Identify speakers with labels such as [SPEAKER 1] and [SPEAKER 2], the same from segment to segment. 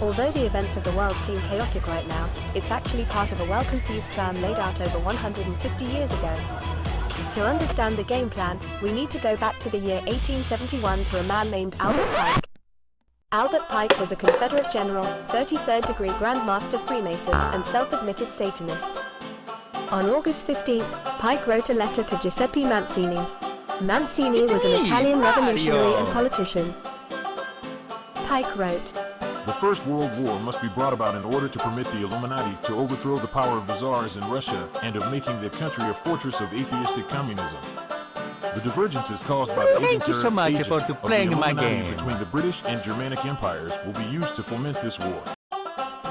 [SPEAKER 1] Although the events of the world seem chaotic right now, it's actually part of a well-conceived plan laid out over 150 years ago. To understand the game plan, we need to go back to the year 1871 to a man named Albert Pike. Albert Pike was a Confederate general, 33rd degree Grand Master Freemason, and self-admitted Satanist. On August 15, Pike wrote a letter to Giuseppe Mazzini. Mazzini was an Italian revolutionary and politician. Pike wrote,
[SPEAKER 2] "The First World War must be brought about in order to permit the Illuminati to overthrow the power of the Tsars in Russia and of making the country a fortress of atheistic communism. The divergences caused by the agents of the Illuminati between the British and Germanic empires will be used to foment this war.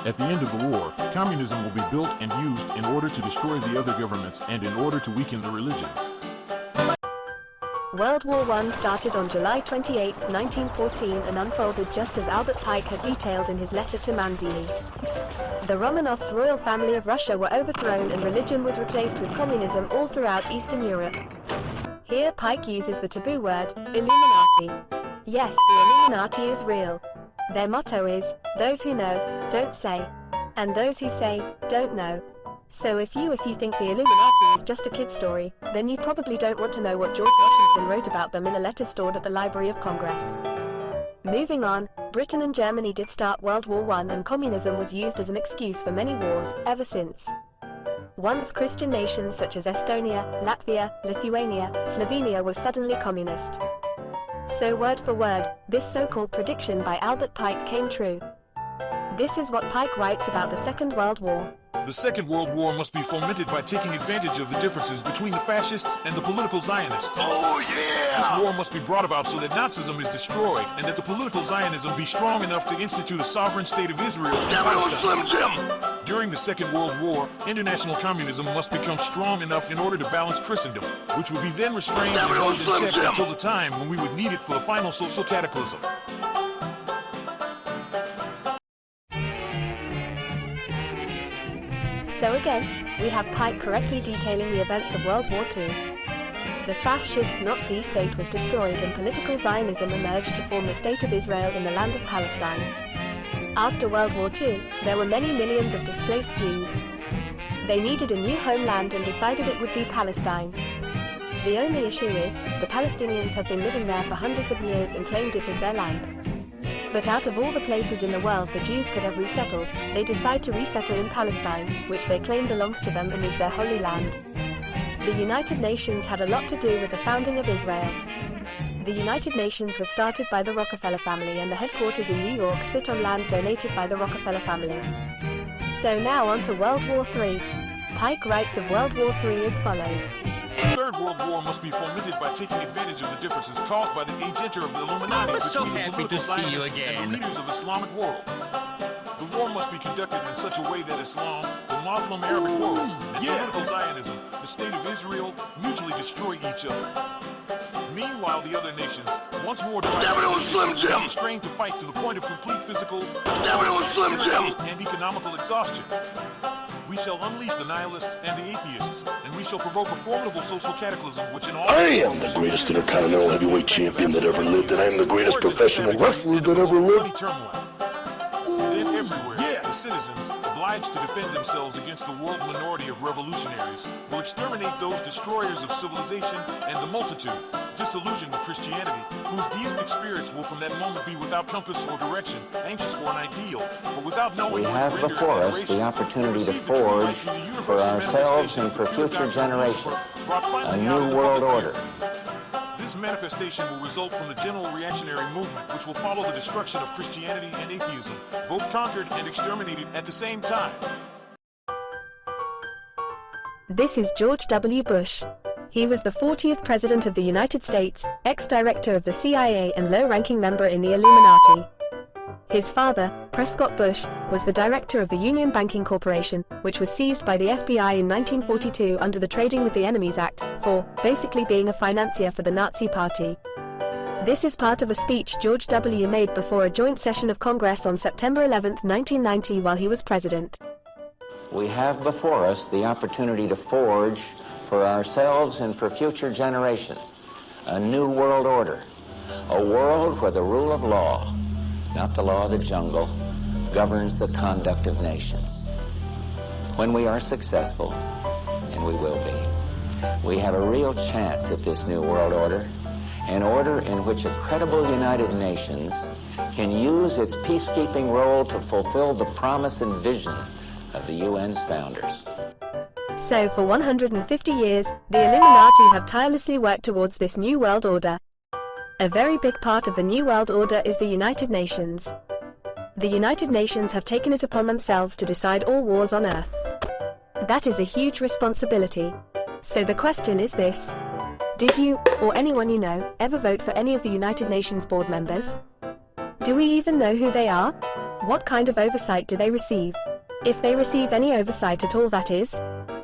[SPEAKER 2] At the end of the war, communism will be built and used in order to destroy the other governments and in order to weaken the religions."
[SPEAKER 1] World War I started on July 28, 1914 and unfolded just as Albert Pike had detailed in his letter to Mazzini. The Romanovs' royal family of Russia were overthrown and religion was replaced with communism all throughout Eastern Europe. Here Pike uses the taboo word, Illuminati. Yes, the Illuminati is real. Their motto is, those who know, don't say. And those who say, don't know. So if you think the Illuminati is just a kid's story, then you probably don't want to know what George Washington wrote about them in a letter stored at the Library of Congress. Moving on, Britain and Germany did start World War I and communism was used as an excuse for many wars, ever since. Once Christian nations such as Estonia, Latvia, Lithuania, Slovenia were suddenly communist. So word for word, this so-called prediction by Albert Pike came true. This is what Pike writes about the Second World War.
[SPEAKER 2] "The Second World War must be fomented by taking advantage of the differences between the fascists and the political Zionists.
[SPEAKER 3] Oh yeah!
[SPEAKER 2] This war must be brought about so that Nazism is destroyed and that the political Zionism be strong enough to institute a sovereign state of Israel in Palestine.
[SPEAKER 3] Slim Jim!
[SPEAKER 2] During the Second World War, international communism must become strong enough in order to balance Christendom, which would be then restrained and held in check until the time when we would need it for the final social cataclysm."
[SPEAKER 1] So again, we have Pike correctly detailing the events of World War II. The fascist Nazi state was destroyed and political Zionism emerged to form the State of Israel in the land of Palestine. After World War II, there were many millions of displaced Jews. They needed a new homeland and decided it would be Palestine. The only issue is, the Palestinians have been living there for hundreds of years and claimed it as their land. But out of all the places in the world the Jews could have resettled, they decide to resettle in Palestine, which they claim belongs to them and is their holy land. The United Nations had a lot to do with the founding of Israel. The United Nations was started by the Rockefeller family and the headquarters in New York sit on land donated by the Rockefeller family. So now on to World War III. Pike writes of World War III as follows.
[SPEAKER 2] "The Third World War must be fomented by taking advantage of the differences caused by the agenter of the Illuminati between the political Zionists and the leaders of the Islamic world. The war must be conducted in such a way that Islam, the Muslim Arabic world, and political Zionism, the State of Israel, mutually destroy each other. Meanwhile, the other nations, once more divided, strained to fight to the point of complete physical and economical exhaustion. We shall unleash the nihilists and the atheists, and we shall provoke a formidable social cataclysm which in all...
[SPEAKER 3] I am the greatest intercontinental heavyweight champion that ever lived, and I am the greatest professional wrestler that ever lived.
[SPEAKER 2] Then everywhere, the citizens, obliged to defend themselves against the world minority of revolutionaries, will exterminate those destroyers of civilization and the multitude, disillusioned with Christianity, whose deistic spirits will from that moment be without compass or direction, anxious for an ideal, but without knowing...
[SPEAKER 4] We have before us the opportunity to forge, for ourselves and for future generations, a new world order.
[SPEAKER 2] This manifestation will result from the general reactionary movement which will follow the destruction of Christianity and atheism, both conquered and exterminated at the same time.
[SPEAKER 1] This is George W. Bush. He was the 40th President of the United States, ex-director of the CIA and low-ranking member in the Illuminati. His father, Prescott Bush, was the director of the Union Banking Corporation, which was seized by the FBI in 1942 under the Trading with the Enemies Act, for basically being a financier for the Nazi Party. This is part of a speech George W. made before a joint session of Congress on September 11, 1990 while he was president.
[SPEAKER 4] We have before us the opportunity to forge, for ourselves and for future generations, a new world order, a world where the rule of law, not the law of the jungle, governs the conduct of nations. When we are successful, and we will be, we have a real chance at this new world order, an order in which a credible United Nations can use its peacekeeping role to fulfill the promise and vision of the UN's founders.
[SPEAKER 1] So for 150 years, the Illuminati have tirelessly worked towards this new world order. A very big part of the new world order is the United Nations. The United Nations have taken it upon themselves to decide all wars on Earth. That is a huge responsibility. So the question is this: did you, or anyone you know, ever vote for any of the United Nations board members? Do we even know who they are? What kind of oversight do they receive? If they receive any oversight at all, that is.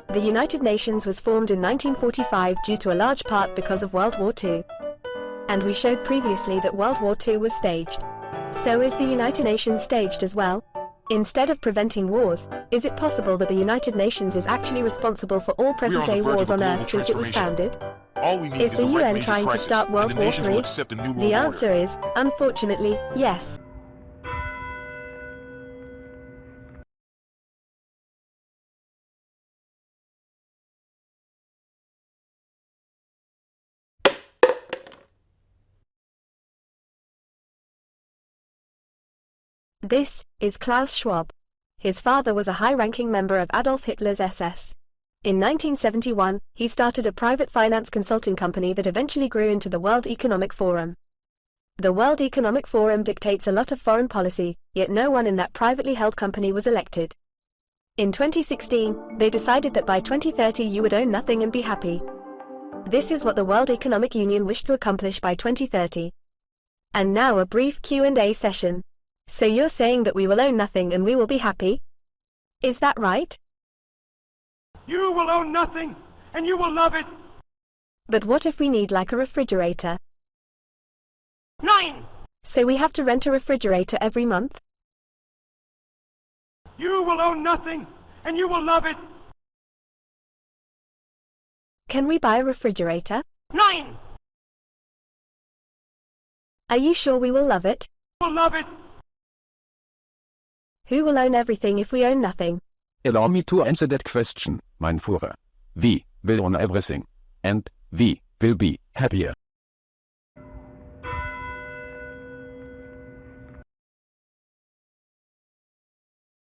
[SPEAKER 1] The United Nations was formed in 1945 due to a large part because of World War II. And we showed previously that World War II was staged. So is the United Nations staged as well? Instead of preventing wars, is it possible that the United Nations is actually responsible for all present-day wars on Earth since it was founded? Is the UN trying to start World War III? The answer is, unfortunately, yes. This is Klaus Schwab. His father was a high-ranking member of Adolf Hitler's SS. In 1971, he started a private finance consulting company that eventually grew into the World Economic Forum. The World Economic Forum dictates a lot of foreign policy, yet no one in that privately held company was elected. In 2016, they decided that by 2030 you would own nothing and be happy. This is what the World Economic Union wished to accomplish by 2030. And now a brief Q&A session. So you're saying that we will own nothing and we will be happy? Is that right?
[SPEAKER 5] You will own nothing, and you will love it.
[SPEAKER 1] But what if we need like a refrigerator?
[SPEAKER 5] Nein!
[SPEAKER 1] So we have to rent a refrigerator every month?
[SPEAKER 5] You will own nothing, and you will love it.
[SPEAKER 1] Can we buy a refrigerator?
[SPEAKER 5] Nein!
[SPEAKER 1] Are you sure we will love it?
[SPEAKER 5] You will love it.
[SPEAKER 1] Who will own everything if we own nothing?
[SPEAKER 6] Allow me to answer that question, mein Führer. We will own everything. And we will be happier.